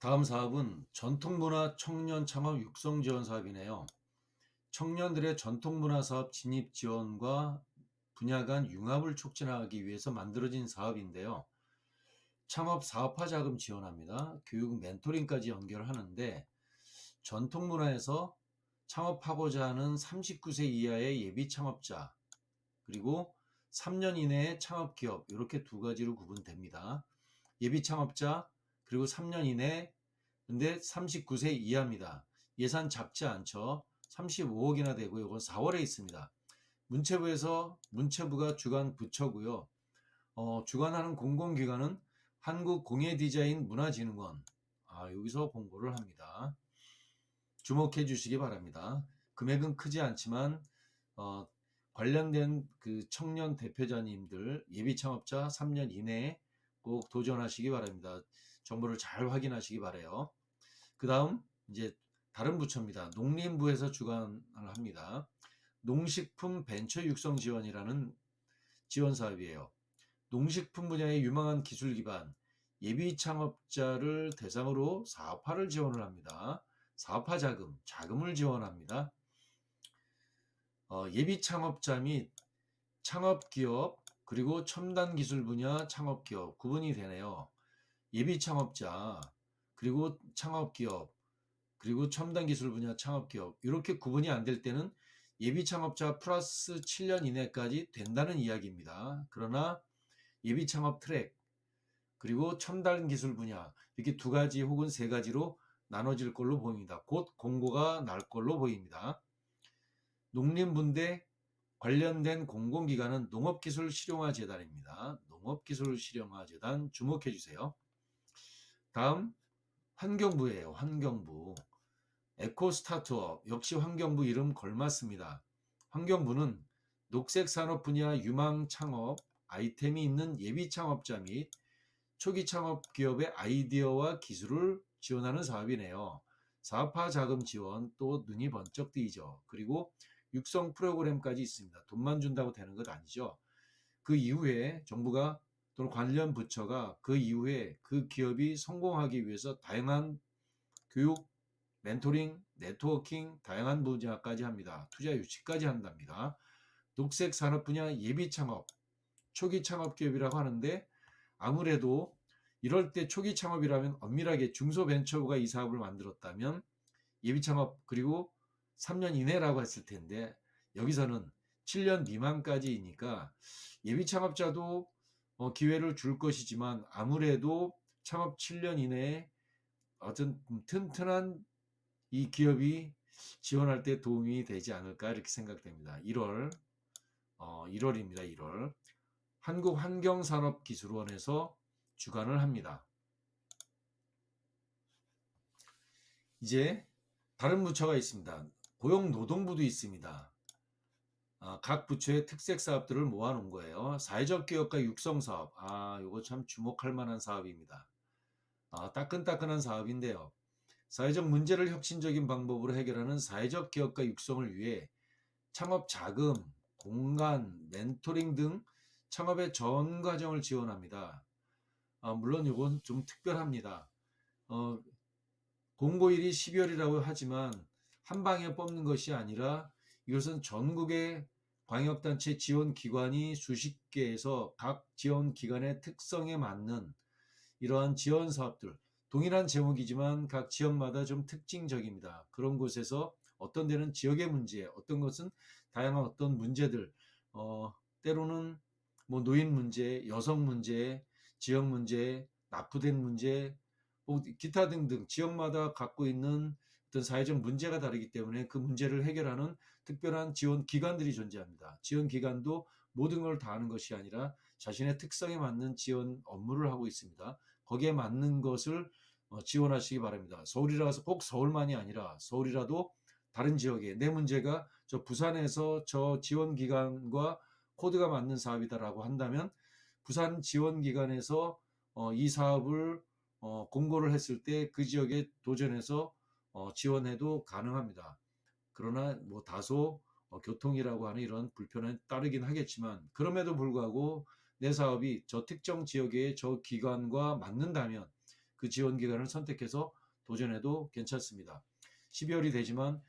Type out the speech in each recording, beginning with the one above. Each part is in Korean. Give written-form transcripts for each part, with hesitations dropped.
다음 사업은 전통문화 청년 창업 육성 지원 사업이네요. 청년들의 전통문화 사업 진입 지원과 분야 간 융합을 촉진하기 위해서 만들어진 사업인데요. 창업 사업화 자금 지원합니다. 교육 멘토링까지 연결하는데 전통문화에서 창업하고자 하는 39세 이하의 예비 창업자 그리고 3년 이내의 창업기업 이렇게 두 가지로 구분됩니다. 예비 창업자 그리고 3년 이내 근데 39세 이하입니다. 예산 작지 않죠. 35억이나 되고 이건 4월에 있습니다. 문체부가 주관 부처고요. 주관하는 공공기관은 한국공예디자인문화진흥원. 여기서 공고를 합니다. 주목해 주시기 바랍니다. 금액은 크지 않지만 관련된 그 청년 대표자님들 예비 창업자 3년 이내에 꼭 도전하시기 바랍니다. 정보를 잘 확인하시기 바래요. 그 다음 이제 다른 부처입니다. 농림부에서 주관을 합니다. 농식품 벤처 육성 지원이라는 지원 사업이에요. 농식품 분야의 유망한 기술 기반 예비 창업자를 대상으로 사업화를 지원을 합니다. 사업화 자금을 지원합니다. 예비 창업자 및 창업기업 그리고 첨단 기술 분야 창업기업 구분이 되네요. 예비 창업자 그리고 창업기업 그리고 첨단 기술 분야 창업기업 이렇게 구분이 안 될 때는 예비 창업자 플러스 7년 이내까지 된다는 이야기입니다. 그러나 예비 창업 트랙 그리고 첨단 기술 분야 이렇게 두 가지 혹은 세 가지로 나눠질 걸로 보입니다. 곧 공고가 날 걸로 보입니다. 농림부인데 관련된 공공기관은 농업기술실용화재단입니다. 농업기술실용화재단 주목해 주세요. 다음 환경부예요. 환경부. 에코스타트업 역시 환경부 이름 걸맞습니다. 환경부는 녹색산업 분야 유망 창업 아이템이 있는 예비 창업자 및 초기 창업 기업의 아이디어와 기술을 지원하는 사업이네요. 사업화 자금 지원 또 눈이 번쩍 뜨이죠. 그리고 육성 프로그램까지 있습니다. 돈만 준다고 되는 것 아니죠. 그 이후에 정부가 또는 관련 부처가 그 이후에 그 기업이 성공하기 위해서 다양한 교육, 멘토링, 네트워킹, 다양한 분야까지 합니다. 투자 유치까지 한답니다. 녹색 산업 분야 예비 창업, 초기 창업 기업이라고 하는데 아무래도 이럴 때 초기 창업이라면 엄밀하게 중소벤처부가 이 사업을 만들었다면 예비 창업 그리고 3년 이내라고 했을 텐데 여기서는 7년 미만까지이니까 예비 창업자도 기회를 줄 것이지만 아무래도 창업 7년 이내에 어떤 튼튼한 이 기업이 지원할 때 도움이 되지 않을까 이렇게 생각됩니다. 1월입니다. 1월. 한국환경산업기술원에서 주관을 합니다. 이제 다른 부처가 있습니다. 고용노동부도 있습니다. 각 부처의 특색 사업들을 모아놓은 거예요. 사회적 기업가 육성 사업. 이거 참 주목할 만한 사업입니다. 따끈따끈한 사업인데요. 사회적 문제를 혁신적인 방법으로 해결하는 사회적 기업가 육성을 위해 창업 자금, 공간, 멘토링 등 창업의 전 과정을 지원합니다. 물론 이건 좀 특별합니다. 공고일이 12월이라고 하지만 한 방에 뽑는 것이 아니라 이것은 전국의 광역단체 지원기관이 수십 개에서 각 지원기관의 특성에 맞는 이러한 지원 사업들, 동일한 제목이지만 각 지역마다 좀 특징적입니다. 그런 곳에서 어떤 데는 지역의 문제, 어떤 것은 다양한 어떤 문제들, 때로는 뭐 노인 문제, 여성 문제, 지역 문제, 납부된 문제, 기타 등등 지역마다 갖고 있는 어떤 사회적 문제가 다르기 때문에 그 문제를 해결하는 특별한 지원 기관들이 존재합니다. 지원 기관도 모든 걸 다 하는 것이 아니라 자신의 특성에 맞는 지원 업무를 하고 있습니다. 거기에 맞는 것을 지원하시기 바랍니다. 서울이라서 꼭 서울만이 아니라 서울이라도 다른 지역에 내 문제가 저 부산에서 저 지원기관과 코드가 맞는 사업이다라고 한다면 부산 지원기관에서 이 사업을 공고를 했을 때 그 지역에 도전해서 지원해도 가능합니다. 그러나 뭐 다소 교통이라고 하는 이런 불편은 따르긴 하겠지만 그럼에도 불구하고 내 사업이 저 특정 지역의 저 기관과 맞는다면 그 지원 기간을 선택해서 도전해도 괜찮습니다. 12월이 되지만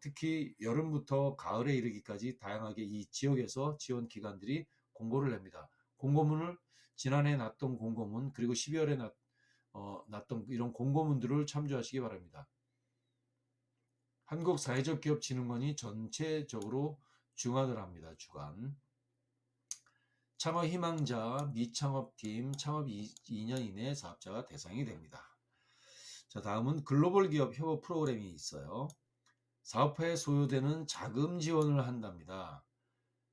특히 여름부터 가을에 이르기까지 다양하게 이 지역에서 지원 기관들이 공고를 냅니다. 공고문을 지난해 놨던 공고문 그리고 12월에 놨던 이런 공고문들을 참조하시기 바랍니다. 한국사회적기업진흥원이 전체적으로 주관을 합니다. 주관. 창업 희망자, 미창업팀, 창업 2년 이내 사업자가 대상이 됩니다. 자, 다음은 글로벌 기업 협업 프로그램이 있어요. 사업화에 소요되는 자금 지원을 한답니다.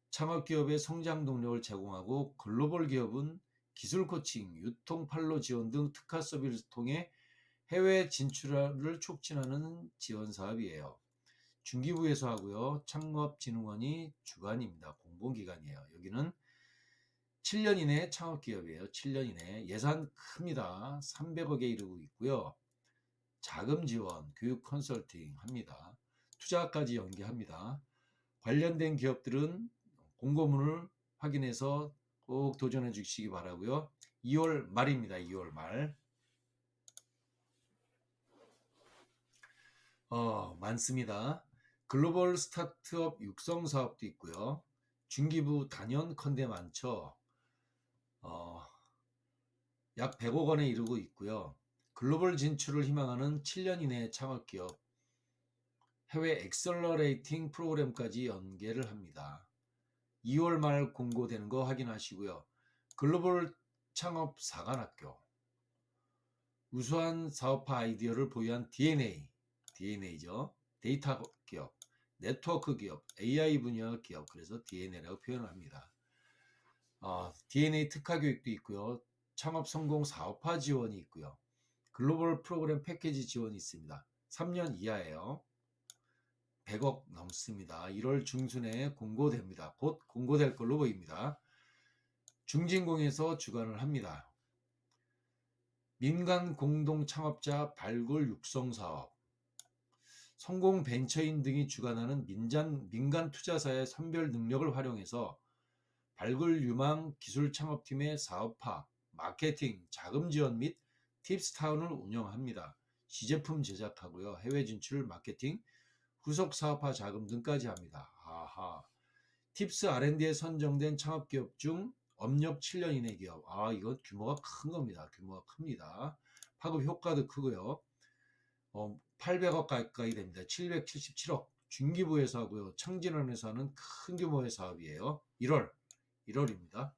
창업기업의 성장 동력을 제공하고 글로벌 기업은 기술 코칭, 유통 판로 지원 등 특화 서비스를 통해 해외 진출을 촉진하는 지원 사업이에요. 중기부에서 하고요. 창업진흥원이 주관입니다. 공공기관이에요. 여기는 7년 이내 창업기업이에요. 7년 이내 예산 큽니다. 300억에 이르고 있고요. 자금 지원, 교육 컨설팅 합니다. 투자까지 연계합니다. 관련된 기업들은 공고문을 확인해서 꼭 도전해 주시기 바라고요. 2월 말입니다. 2월 말. 많습니다. 글로벌 스타트업 육성 사업도 있고요. 중기부 단연컨대 많죠. 약 100억 원에 이르고 있고요. 글로벌 진출을 희망하는 7년 이내 창업기업 해외 엑셀러레이팅 프로그램까지 연계를 합니다. 2월 말 공고되는 거 확인하시고요. 글로벌 창업 사관학교 우수한 사업화 아이디어를 보유한 DNA죠. 데이터 기업, 네트워크 기업, AI 분야 기업, 그래서 DNA라고 표현을 합니다. DNA 특화 교육도 있고요. 창업 성공 사업화 지원이 있고요. 글로벌 프로그램 패키지 지원이 있습니다. 3년 이하예요. 100억 넘습니다. 1월 중순에 공고됩니다. 곧 공고될 걸로 보입니다. 중진공에서 주관을 합니다. 민간 공동 창업자 발굴 육성 사업, 성공 벤처인 등이 주관하는 민간 투자사의 선별 능력을 활용해서 발굴 유망 기술 창업팀의 사업화, 마케팅, 자금 지원 및 팁스타운을 운영합니다. 시제품 제작하고요. 해외 진출 마케팅, 후속 사업화 자금 등까지 합니다. 팁스 R&D에 선정된 창업기업 중 업력 7년 이내 기업. 이건 규모가 큰 겁니다. 규모가 큽니다. 파급 효과도 크고요. 800억 가까이 됩니다. 777억. 중기부에서 하고요. 창진원에서 하는 큰 규모의 사업이에요. 1월입니다.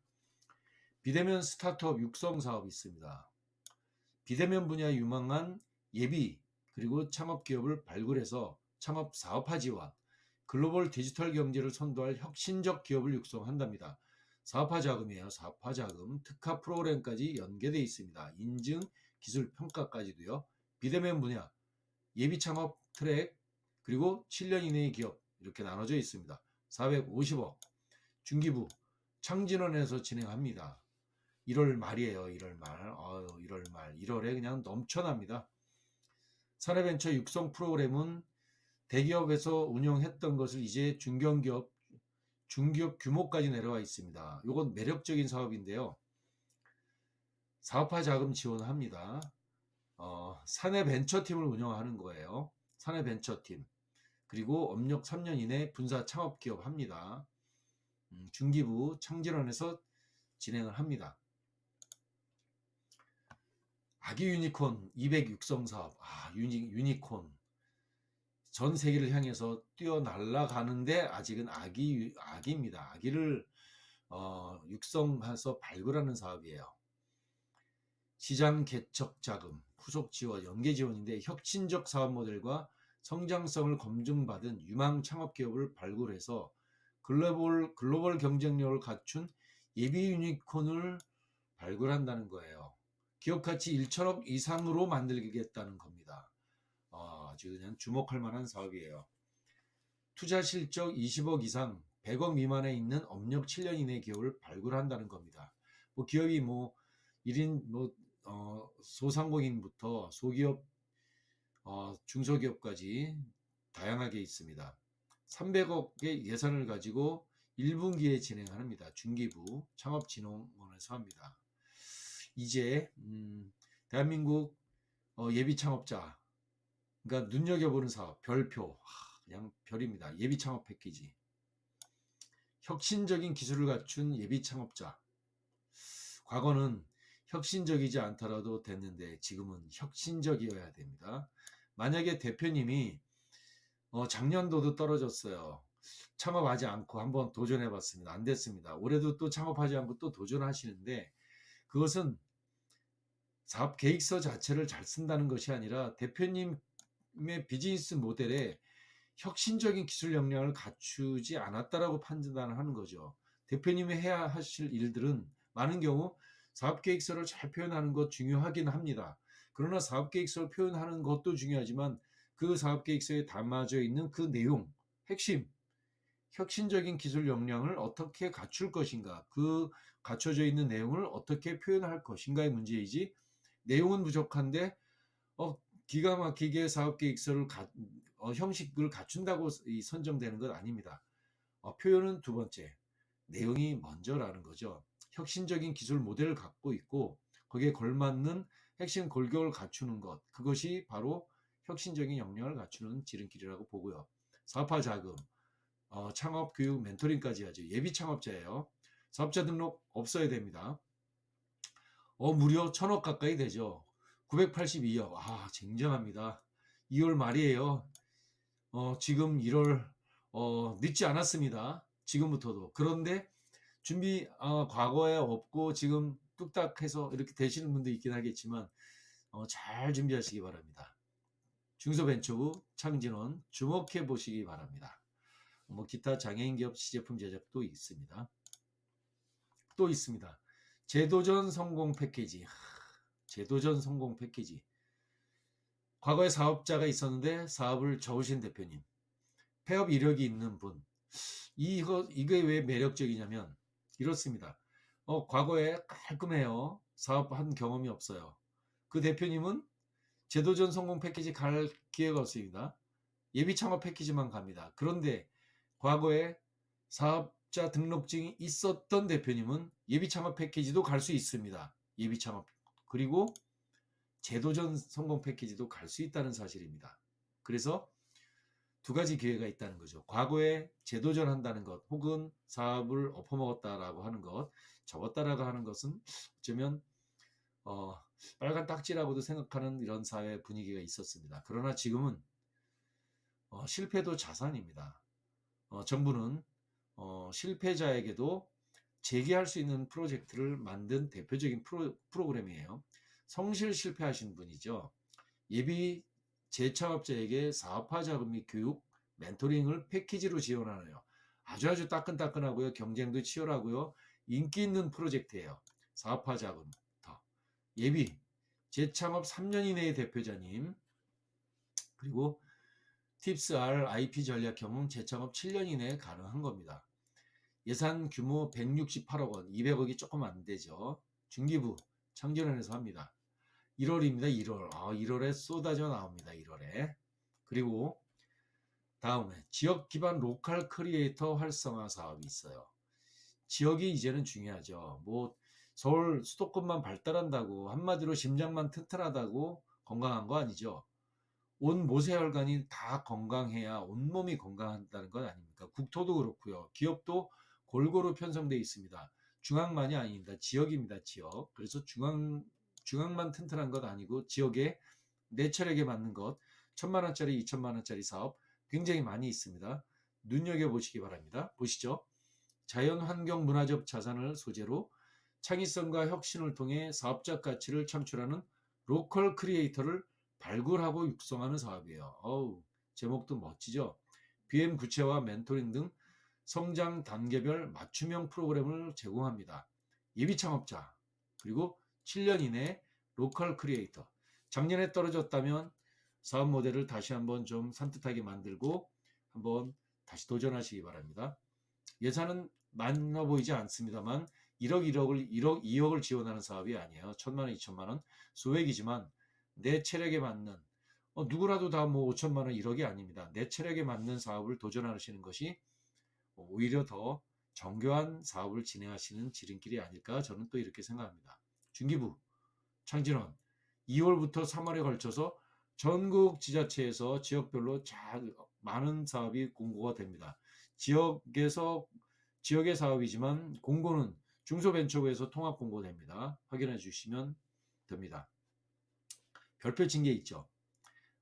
비대면 스타트업 육성 사업이 있습니다. 비대면 분야 유망한 예비 그리고 창업기업을 발굴해서 창업 사업화 지원, 글로벌 디지털 경제를 선도할 혁신적 기업을 육성한답니다. 사업화 자금이에요. 사업화 자금, 특화 프로그램까지 연계되어 있습니다. 인증, 기술 평가까지도요. 비대면 분야, 예비 창업 트랙, 그리고 7년 이내의 기업 이렇게 나눠져 있습니다. 450억, 중기부, 창진원에서 진행합니다. 1월 말이에요. 1월 말. 1월 말. 1월에 그냥 넘쳐납니다. 사내벤처 육성 프로그램은 대기업에서 운영했던 것을 이제 중견기업, 중기업 규모까지 내려와 있습니다. 이건 매력적인 사업인데요. 사업화 자금 지원합니다. 사내벤처팀을 운영하는 거예요. 사내벤처팀. 그리고 업력 3년 이내 분사 창업기업 합니다. 중기부 창진원에서 진행을 합니다. 아기 유니콘 200 육성 사업. 유니콘. 전 세계를 향해서 뛰어날아가는데 아직은 아기입니다. 아기를 육성해서 발굴하는 사업이에요. 시장 개척 자금, 후속 지원, 연계 지원인데 혁신적 사업 모델과 성장성을 검증받은 유망 창업 기업을 발굴해서 글로벌 경쟁력을 갖춘 예비 유니콘을 발굴한다는 거예요. 기업 가치 1천억 이상으로 만들겠다는 겁니다. 아주 그냥 주목할 만한 사업이에요. 투자 실적 20억 이상, 100억 미만에 있는 업력 7년 이내 기업을 발굴한다는 겁니다. 기업이 1인 소상공인부터 소기업, 중소기업까지 다양하게 있습니다. 300억의 예산을 가지고 1분기에 진행합니다. 중기부 창업진흥원에서 합니다. 이제 대한민국 예비 창업자, 그러니까 눈여겨보는 사업, 별표, 그냥 별입니다. 예비 창업 패키지. 혁신적인 기술을 갖춘 예비 창업자. 과거는 혁신적이지 않더라도 됐는데 지금은 혁신적이어야 됩니다. 만약에 대표님이 작년도도 떨어졌어요. 창업하지 않고 한번 도전해봤습니다. 안 됐습니다. 올해도 또 창업하지 않고 또 도전하시는데 그것은 사업 계획서 자체를 잘 쓴다는 것이 아니라 대표님의 비즈니스 모델에 혁신적인 기술 역량을 갖추지 않았다라고 판단하는 거죠. 대표님이 해야 하실 일들은 많은 경우 사업계획서를 잘 표현하는 것 중요하긴 합니다. 그러나 사업계획서를 표현하는 것도 중요하지만 그 사업계획서에 담아져 있는 그 내용, 핵심, 혁신적인 기술 역량을 어떻게 갖출 것인가, 그 갖춰져 있는 내용을 어떻게 표현할 것인가의 문제이지 내용은 부족한데 기가 막히게 사업계획서를 형식을 갖춘다고 선정되는 건 아닙니다. 표현은 두 번째, 내용이 먼저라는 거죠. 혁신적인 기술 모델을 갖고 있고 거기에 걸맞는 핵심 골격을 갖추는 것, 그것이 바로 혁신적인 역량을 갖추는 지름길이라고 보고요. 사업화 자금, 창업 교육 멘토링까지 하죠. 예비 창업자예요. 사업자 등록 없어야 됩니다. 무려 1,000억 가까이 되죠. 982억. 쟁쟁합니다. 2월 말이에요. 지금 1월 늦지 않았습니다. 지금부터도. 그런데 준비 과거에 없고 지금 뚝딱 해서 이렇게 되시는 분도 있긴 하겠지만 잘 준비하시기 바랍니다. 중소벤처부 창진원 주목해 보시기 바랍니다. 기타 장애인 기업 시제품 제작도 있습니다. 또 있습니다. 제도전 성공 패키지. 제도전 성공 패키지. 과거에 사업자가 있었는데 사업을 접으신 대표님, 폐업 이력이 있는 분, 이게 왜 매력적이냐면 이렇습니다. 과거에 깔끔해요. 사업한 경험이 없어요. 그 대표님은 제도전 성공 패키지 갈 기회가 없습니다. 예비 창업 패키지만 갑니다. 그런데 과거에 사업자 등록증이 있었던 대표님은 예비 창업 패키지도 갈 수 있습니다. 예비 창업. 그리고 제도전 성공 패키지도 갈 수 있다는 사실입니다. 그래서 두 가지 기회가 있다는 거죠. 과거에 제도전 한다는 것 혹은 사업을 엎어먹었다라고 하는 것, 접었다라고 하는 것은 어쩌면 빨간 딱지라고도 생각하는 이런 사회 분위기가 있었습니다. 그러나 지금은 실패도 자산입니다. 정부는 실패자에게도 재기할 수 있는 프로젝트를 만든 대표적인 프로그램이에요. 성실 실패하신 분이죠. 예비 재창업자에게 사업화 자금 및 교육, 멘토링을 패키지로 지원하네요. 아주 따끈따끈하고요. 경쟁도 치열하고요. 인기 있는 프로젝트예요. 사업화 자금 더. 예비 재창업 3년 이내의 대표자님, 그리고 팁스 R IP 전략 경험 재창업 7년 이내에 가능한 겁니다. 예산 규모 168억 원, 200억이 조금 안 되죠. 중기부 창진원에서 합니다. 1월입니다. 1월. 1월에 쏟아져 나옵니다. 1월에. 그리고 다음에 지역 기반 로컬 크리에이터 활성화 사업이 있어요. 지역이 이제는 중요하죠. 서울 수도권만 발달한다고 한마디로 심장만 튼튼하다고 건강한 거 아니죠. 온 모세혈관이 다 건강해야 온몸이 건강하다는 건 아닙니까? 국토도 그렇고요. 기업도 골고루 편성되어 있습니다. 중앙만이 아닙니다. 지역입니다. 지역. 그래서 중앙만 튼튼한 것 아니고 지역에 내철에게 맞는 것, 1,000만 원짜리, 2,000만 원짜리 사업 굉장히 많이 있습니다. 눈여겨보시기 바랍니다. 보시죠. 자연환경 문화적 자산을 소재로 창의성과 혁신을 통해 사업적 가치를 창출하는 로컬 크리에이터를 발굴하고 육성하는 사업이에요. 제목도 멋지죠. BM 구체화 멘토링 등 성장 단계별 맞춤형 프로그램을 제공합니다. 예비 창업자, 그리고 7년 이내 로컬 크리에이터. 작년에 떨어졌다면 사업 모델을 다시 한번 좀 산뜻하게 만들고 한번 다시 도전하시기 바랍니다. 예산은 많아 보이지 않습니다만 1억, 2억을 지원하는 사업이 아니에요. 1,000만 원, 2천만 원 소액이지만 내 체력에 맞는, 누구라도 다 5천만 원, 1억이 아닙니다. 내 체력에 맞는 사업을 도전하시는 것이 오히려 더 정교한 사업을 진행하시는 지름길이 아닐까, 저는 또 이렇게 생각합니다. 중기부 창진원 2월부터 3월에 걸쳐서 전국 지자체에서 지역별로 많은 사업이 공고가 됩니다. 지역의 사업이지만 공고는 중소벤처부에서 통합 공고됩니다. 확인해 주시면 됩니다. 별표 친 게 있죠.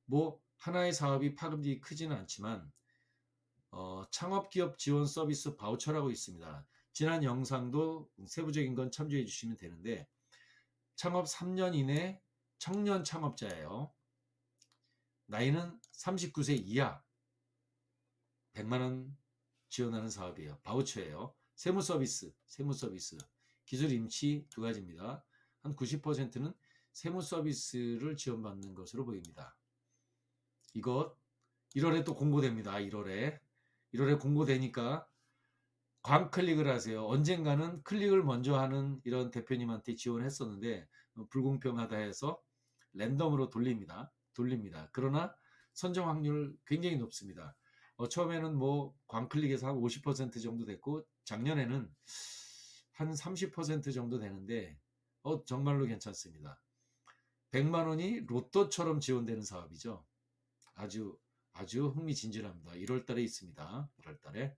뭐 하나의 사업이 파급력이 크지는 않지만 창업기업 지원 서비스 바우처라고 있습니다. 지난 영상도 세부적인 건 참조해 주시면 되는데 창업 3년 이내 청년 창업자예요. 나이는 39세 이하 100만원 지원하는 사업이에요. 바우처예요. 세무 서비스, 기술 임치 두 가지입니다. 한 90%는 세무 서비스를 지원받는 것으로 보입니다. 이것 1월에 또 공고됩니다. 1월에 공고되니까 광클릭을 하세요. 언젠가는 클릭을 먼저 하는 이런 대표님한테 지원했었는데 불공평하다 해서 랜덤으로 돌립니다. 그러나 선정 확률 굉장히 높습니다. 처음에는 뭐 광클릭에서 한 50% 정도 됐고 작년에는 한 30% 정도 되는데 정말로 괜찮습니다. 100만 원이 로또처럼 지원되는 사업이죠. 아주 흥미진진합니다. 1월 달에 있습니다. 1월 달에.